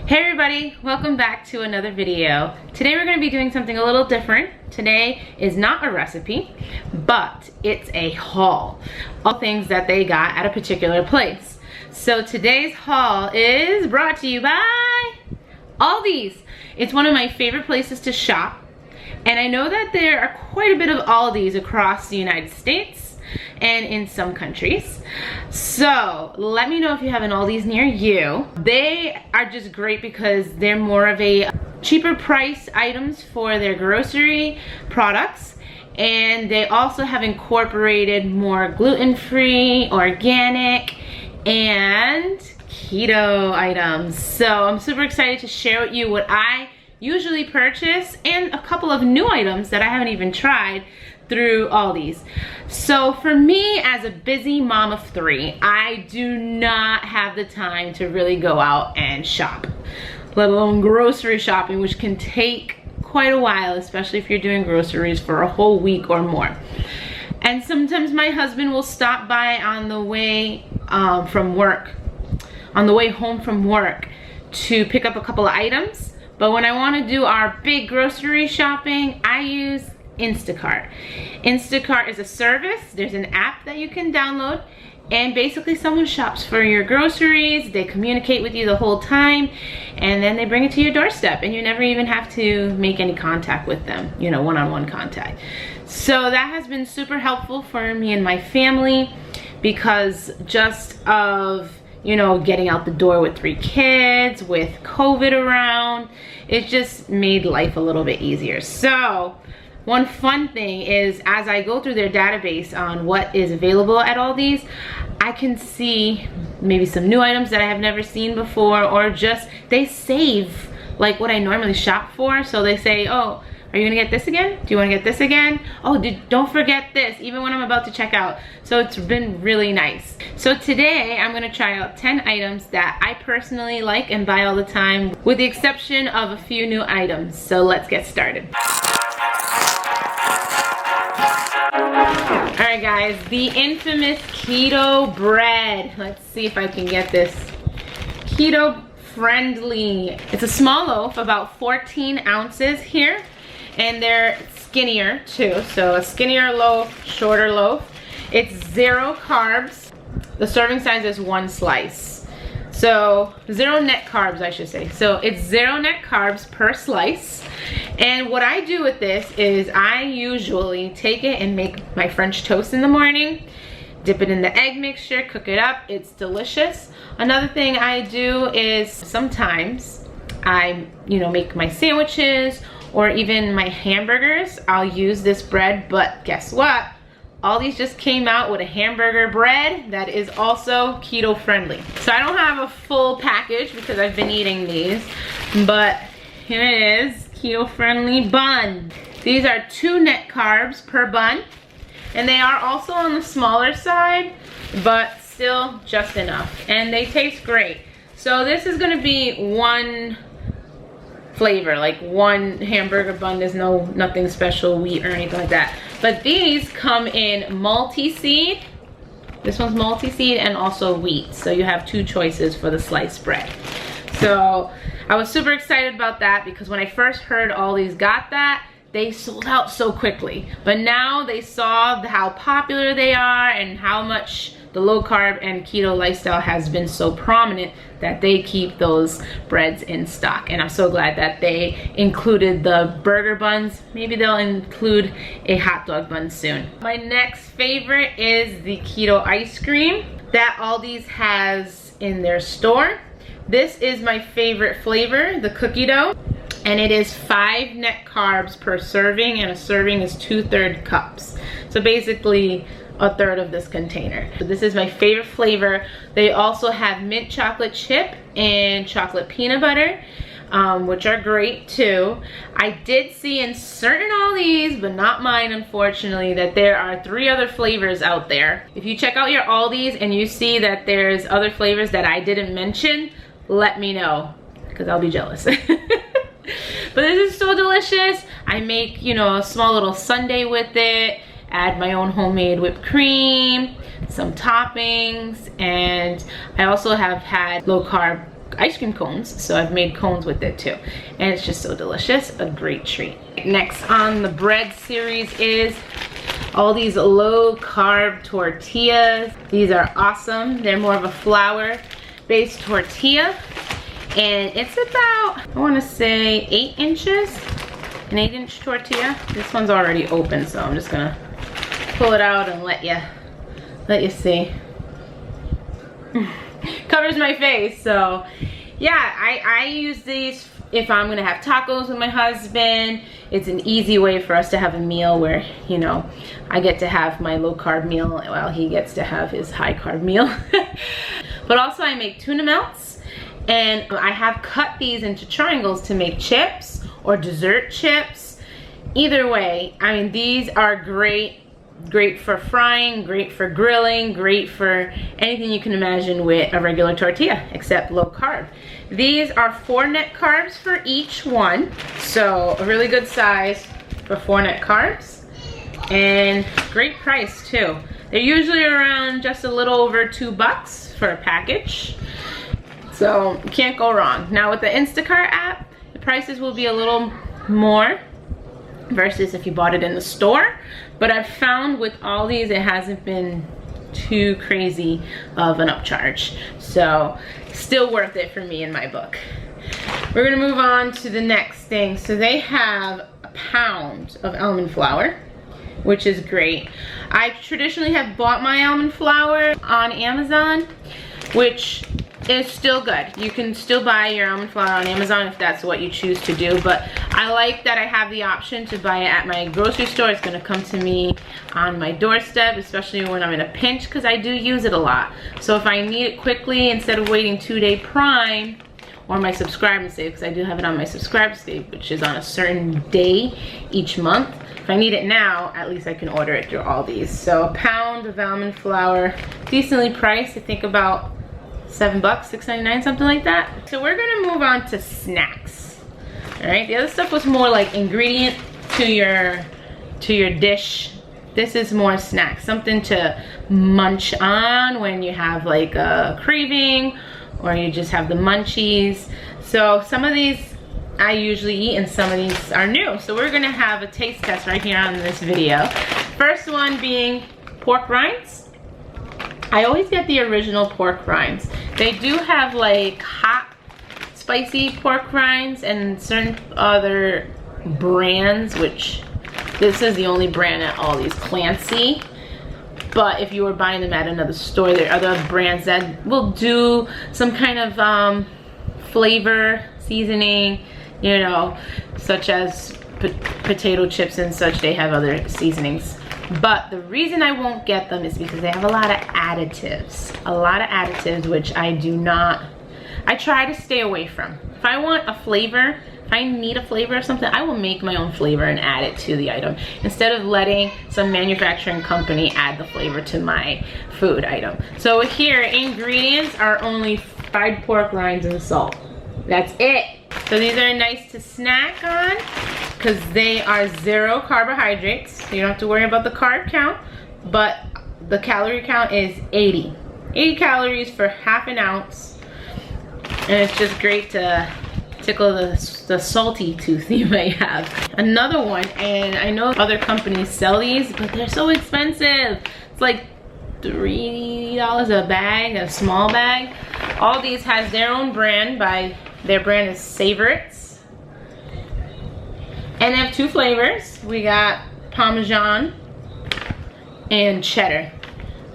Hey everybody, welcome back to another video. Today we're going to be doing something a little different. Today is not a recipe, but it's a haul. All things that they got at a particular place. So today's haul is brought to you by Aldis. It's one of my favorite places to shop. And I know that there are quite a bit of Aldis across the United States and in some countries. So let me know if you have an Aldis near you. They are just great because they're more of a cheaper price items for their grocery products, and they also have incorporated more gluten-free, organic, and keto items. So I'm super excited to share with you what I usually purchase and a couple of new items that I haven't even tried through Aldis. So for me, as a busy mom of three, I do not have the time to really go out and shop, let alone grocery shopping, which can take quite a while, especially if you're doing groceries for a whole week or more. And sometimes my husband will stop by on the way from work, on the way home from work, to pick up a couple of items. But when I want to do our big grocery shopping, I use Instacart. Instacart is a service. There's an app that you can download, and basically someone shops for your groceries. They communicate with you the whole time, and then they bring it to your doorstep, and you never even have to make any contact with them, you know, one-on-one contact. So that has been super helpful for me and my family because just of, you know, getting out the door with 3 kids, with COVID around, it just made life a little bit easier. So one fun thing is, as I go through their database on what is available at Aldis, I can see maybe some new items that I have never seen before, or just they save like what I normally shop for. So they say, oh, are you gonna get this again? Do you wanna get this again? Oh, don't forget this, even when I'm about to check out. So it's been really nice. So today I'm gonna try out 10 items that I personally like and buy all the time, with the exception of a few new items. So let's get started. Alright guys, the infamous keto bread. Let's see if I can get this keto friendly. It's a small loaf, about 14 ounces here, and they're skinnier too. So a skinnier loaf, shorter loaf. It's 0 carbs. The serving size is 1 slice. So 0 net carbs, I should say. So it's 0 net carbs per slice. And what I do with this is I usually take it and make my French toast in the morning, dip it in the egg mixture, cook it up. It's delicious. Another thing I do is sometimes I, make my sandwiches or even my hamburgers. I'll use this bread, but guess what? Aldis just came out with a hamburger bread that is also keto friendly. So I don't have a full package because I've been eating these, but here it is, keto friendly bun. These are 2 net carbs per bun, and they are also on the smaller side, but still just enough, and they taste great. So this is gonna be one flavor, like one hamburger bun. There's nothing special, wheat or anything like that. But these come in multi-seed. This one's multi-seed and also wheat. So you have 2 choices for the sliced bread. So I was super excited about that because when I first heard Aldis got that, they sold out so quickly. But now they saw how popular they are and how much the low carb and keto lifestyle has been so prominent that they keep those breads in stock. And I'm so glad that they included the burger buns. Maybe they'll include a hot dog bun soon. My next favorite is the keto ice cream that Aldis has in their store. This is my favorite flavor, the cookie dough. And it is 5 net carbs per serving, and a serving is 2/3 cups. So basically 1/3 of this container. So this is my favorite flavor. They also have mint chocolate chip and chocolate peanut butter, which are great too. I did see in certain Aldis, but not mine unfortunately, that there are 3 other flavors out there. If you check out your Aldis and you see that there's other flavors that I didn't mention, let me know, because I'll be jealous. But this is so delicious. I make, a small little sundae with it, add my own homemade whipped cream, some toppings, and I also have had low carb ice cream cones, so I've made cones with it too. And it's just so delicious, a great treat. Next on the bread series is all these low carb tortillas. These are awesome. They're more of a flour based tortilla. And it's about, I wanna say 8 inches, an 8-inch tortilla. This one's already open, so I'm just gonna pull it out and let you see. Covers my face, so yeah, I use these if I'm gonna have tacos with my husband. It's an easy way for us to have a meal where, you know, I get to have my low carb meal while he gets to have his high carb meal. But also I make tuna melts, and I have cut these into triangles to make chips or dessert chips. Either way, I mean, these are great for frying, great for grilling, great for anything you can imagine with a regular tortilla, except low carb. These are 4 net carbs for each one, so a really good size for 4 net carbs, and great price too. They're usually around just a little over $2 for a package, so you can't go wrong. Now with the Instacart app, the prices will be a little more versus if you bought it in the store, but I've found with all these it hasn't been too crazy of an upcharge, so still worth it for me in my book. We're gonna move on to the next thing. So they have a pound of almond flour, which is great. I traditionally have bought my almond flour on Amazon, which is still good. You can still buy your almond flour on Amazon if that's what you choose to do, but I like that I have the option to buy it at my grocery store. It's gonna come to me on my doorstep, especially when I'm in a pinch, because I do use it a lot. So if I need it quickly, instead of waiting 2-day Prime or my subscribe and save, because I do have it on my subscribe and save, which is on a certain day each month. If I need it now, at least I can order it through all these. So a pound of almond flour, decently priced, I think about $7, $6.99, something like that. So we're gonna move on to snacks. All right, the other stuff was more like ingredient to your dish. This is more snacks, something to munch on when you have like a craving or you just have the munchies. So some of these I usually eat and some of these are new. So we're gonna have a taste test right here on this video. First one being pork rinds. I always get the original pork rinds. They do have like hot, spicy pork rinds and certain other brands, which this is the only brand at Aldis, Clancy. But if you were buying them at another store, there are other brands that will do some kind of flavor, seasoning, you know, such as potato chips and such. They have other seasonings. But the reason I won't get them is because they have a lot of additives. Which I do not, I try to stay away from. If I want a flavor, if I need a flavor of something, I will make my own flavor and add it to the item, instead of letting some manufacturing company add the flavor to my food item. So here, ingredients are only fried pork rinds and salt. That's it. So these are nice to snack on because they are 0 carbohydrates. So you don't have to worry about the carb count, but the calorie count is 80. 80 calories for half an ounce. And it's just great to tickle the salty tooth you may have. Another one, and I know other companies sell these, but they're so expensive. It's like $3 a bag, a small bag. All these has their own brand. Their brand is Savorites. And they have 2 flavors. We got Parmesan and cheddar.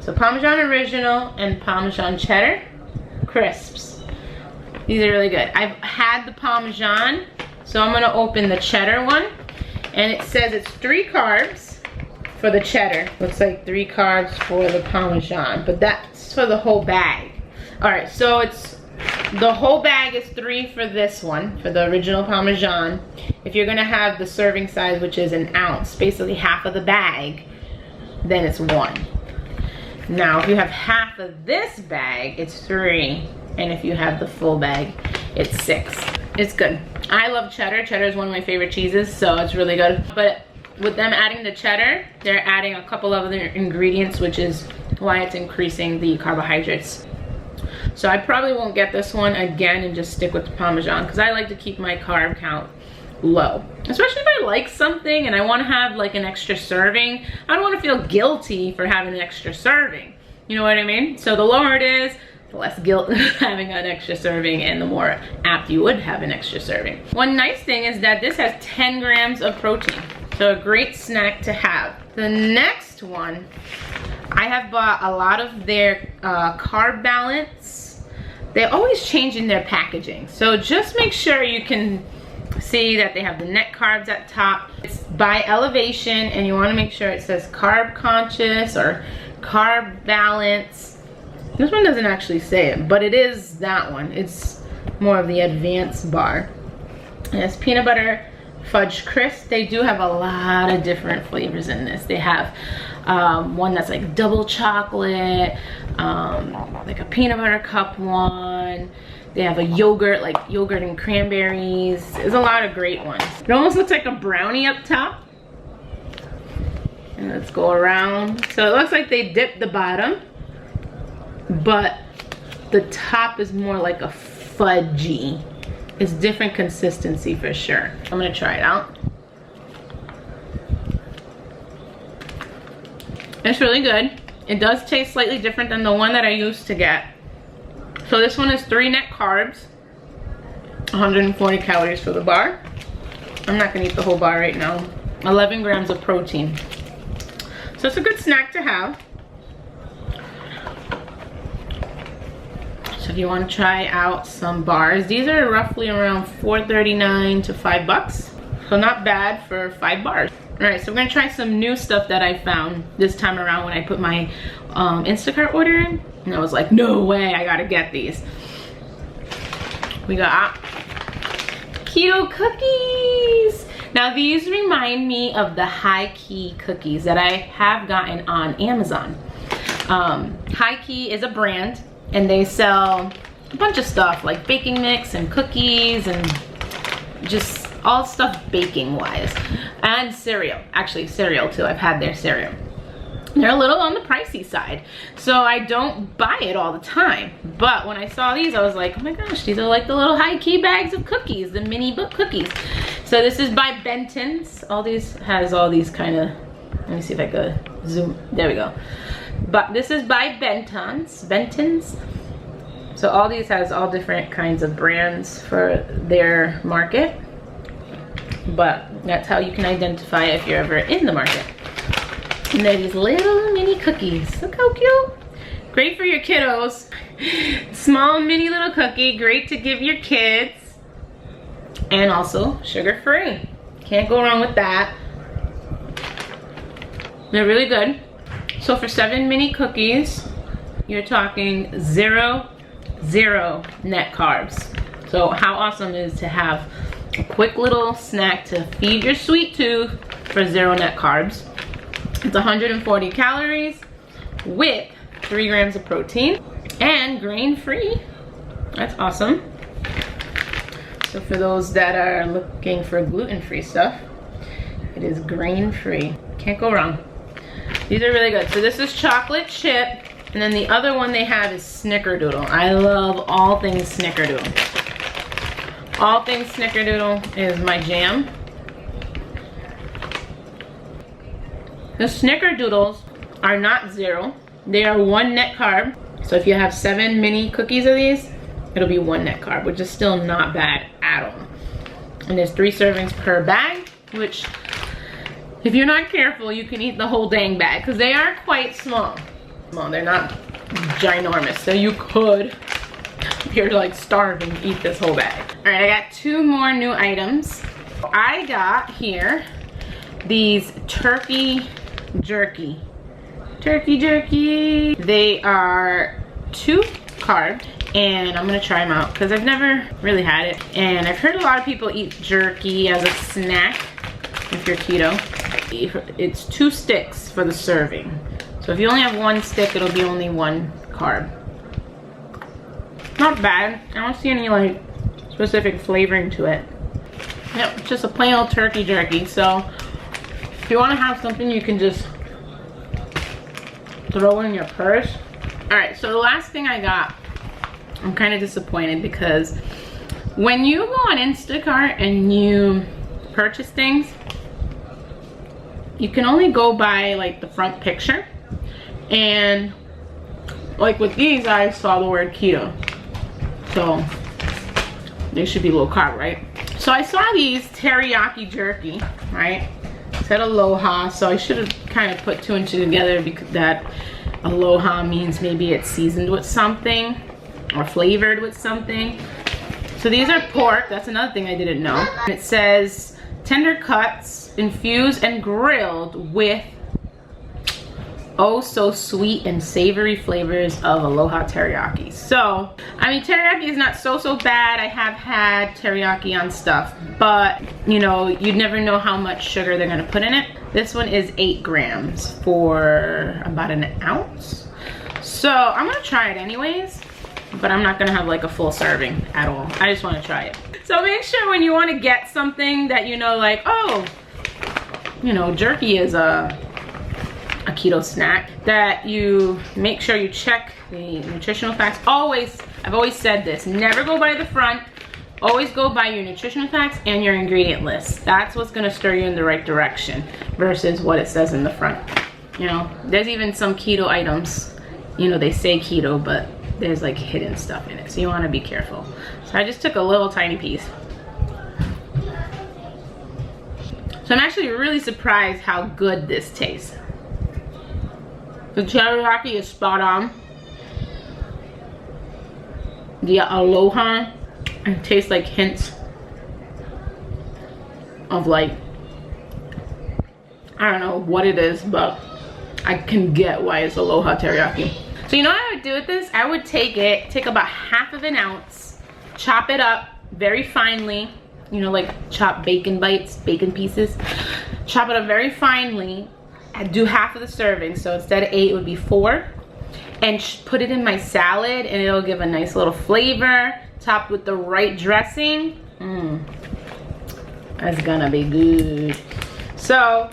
So Parmesan original and Parmesan cheddar crisps. These are really good. I've had the Parmesan, so I'm gonna open the cheddar one. And it says it's 3 carbs for the cheddar. Looks like 3 carbs for the Parmesan, but that's for the whole bag. All right, so it's the whole bag is 3 for this one, for the original Parmesan. If you're gonna have the serving size, which is an ounce, basically half of the bag, then it's 1. Now, if you have half of this bag, it's 3. And if you have the full bag, it's 6. It's good. I love cheddar. Cheddar is one of my favorite cheeses, so it's really good. But with them adding the cheddar, they're adding a couple of other ingredients, which is why it's increasing the carbohydrates. So I probably won't get this one again and just stick with the Parmesan, because I like to keep my carb count low, especially if I like something and I want to have like an extra serving. I don't want to feel guilty for having an extra serving, you know what I mean? So the lower it is, the less guilt having an extra serving, and the more apt you would have an extra serving. One nice thing is that this has 10 grams of protein, so a great snack to have. The next one, I have bought a lot of their carb balance. They're always changing their packaging, so just make sure you can see that they have the net carbs at top. It's by elevation, and you want to make sure it says carb conscious or carb balance. This one doesn't actually say it, but it is that one. It's more of the advanced bar. And it's peanut butter fudge crisp. They do have a lot of different flavors in this. They have one that's like double chocolate, like a peanut butter cup one. They have a yogurt, like yogurt and cranberries. There's a lot of great ones. It almost looks like a brownie up top. And let's go around. So it looks like they dipped the bottom, but the top is more like a fudgy. It's different consistency for sure. I'm gonna try it out. It's really good. It does taste slightly different than the one that I used to get. So this one is 3 net carbs, 140 calories for the bar. I'm not gonna eat the whole bar right now. 11 grams of protein. So it's a good snack to have. So if you want to try out some bars, these are roughly around $4.39 to $5. So not bad for 5 bars. All right, so we're gonna try some new stuff that I found this time around when I put my Instacart order in. And I was like, no way, I gotta get these. We got keto cookies. Now these remind me of the High Key cookies that I have gotten on Amazon. High Key is a brand, and they sell a bunch of stuff like baking mix and cookies and just all stuff baking wise, and cereal. Actually cereal too, I've had their cereal. They're a little on the pricey side, so I don't buy it all the time. But when I saw these, I was like, oh my gosh, these are like the little High Key bags of cookies, the mini book cookies. So this is by Benton's. All these has all these kind of, let me see if I could zoom, there we go. But this is by Benton's. So all these has all different kinds of brands for their market. But that's how you can identify if you're ever in the market. And they're these little mini cookies. Look how cute. Great for your kiddos. Small mini little cookie, great to give your kids. And also sugar free. Can't go wrong with that. They're really good. So for 7 mini cookies, you're talking 0 net carbs. So how awesome is to have a quick little snack to feed your sweet tooth for 0 net carbs. It's 140 calories with 3 grams of protein and grain free. That's awesome. So for those that are looking for gluten-free stuff, it is grain free. Can't go wrong. These are really good. So this is chocolate chip, and then the other one they have is snickerdoodle. I love all things snickerdoodle. All things snickerdoodle is my jam. The snickerdoodles are not 0. They are 1 net carb. So if you have 7 mini cookies of these, it'll be 1 net carb, which is still not bad at all. And there's 3 servings per bag, which if you're not careful, you can eat the whole dang bag, because they are quite small. Well, they're not ginormous, so you could, if you're like starving, eat this whole bag. All right, I got 2 more new items. I got here these turkey jerky. Turkey jerky. They are 2 carb, and I'm gonna try them out because I've never really had it. And I've heard a lot of people eat jerky as a snack if you're keto. It's 2 sticks for the serving. So if you only have 1 stick, it'll be only 1 carb. Not bad. I don't see any like specific flavoring to it. Yep, it's just a plain old turkey jerky. So if you want to have something you can just throw in your purse. All right, so the last thing I got I'm kind of disappointed because when you go on Instacart and you purchase things, you can only go by like the front picture, and like with these I saw the word keto, so they should be low carb, right? So I saw these teriyaki jerky, right? It said aloha, so I should have kind of put 2 and 2 together, because that aloha means maybe it's seasoned with something or flavored with something. So these are pork, that's another thing I didn't know. It says tender cuts, infused and grilled with oh so sweet and savory flavors of aloha teriyaki. So, I mean, teriyaki is not so bad. I have had teriyaki on stuff, but you know, you'd never know how much sugar they're gonna put in it. This one is 8 grams for about an ounce. So I'm gonna try it anyways, but I'm not gonna have like a full serving at all. I just wanna try it. So make sure when you wanna get something that you know, like, oh, you know, jerky is a keto snack, that you make sure you check the nutritional facts. Always, I've always said this, never go by the front, always go by your nutritional facts and your ingredient list. That's what's gonna steer you in the right direction versus what it says in the front. You know, there's even some keto items, you know, they say keto, but there's like hidden stuff in it, so you wanna be careful. So I just took a little tiny piece. So I'm actually really surprised how good this tastes. The teriyaki is spot on. The aloha, it tastes like hints of like, I don't know what it is, but I can get why it's aloha teriyaki. So you know what I would do with this? I would take about half of an ounce, chop it up very finely, you know, like chop bacon bites, bacon pieces. Chop it up very finely. I do half of the serving, so instead of 8 it would be 4, and put it in my salad, and it'll give a nice little flavor, topped with the right dressing. That's gonna be good. So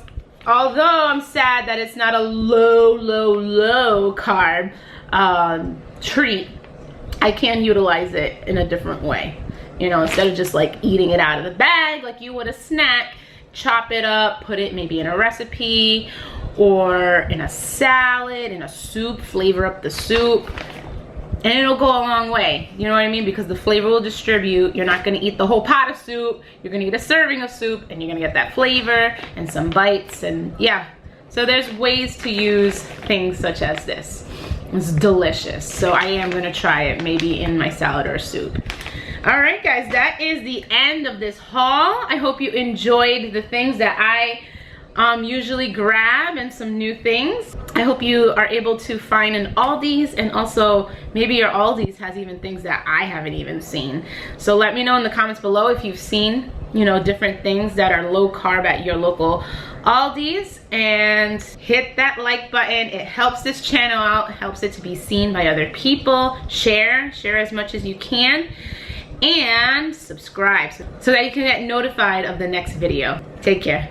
although I'm sad that it's not a low carb treat, I can utilize it in a different way. You know, instead of just like eating it out of the bag like you would a snack, chop it up, put it maybe in a recipe or in a salad, in a soup, flavor up the soup, and it'll go a long way. You know what I mean? Because the flavor will distribute. You're not gonna eat the whole pot of soup, you're gonna eat a serving of soup, and you're gonna get that flavor and some bites, and yeah. So there's ways to use things such as this. It's delicious. So I am gonna try it maybe in my salad or soup. All right, guys, that is the end of this haul. I hope you enjoyed the things that I usually grab and some new things. I hope you are able to find an Aldi's, and also maybe your Aldi's has even things that I haven't even seen. So let me know in the comments below if you've seen, you know, different things that are low carb at your local Aldi's, and hit that like button. It helps this channel out, helps it to be seen by other people. Share as much as you can, and subscribe so that you can get notified of the next video. Take care.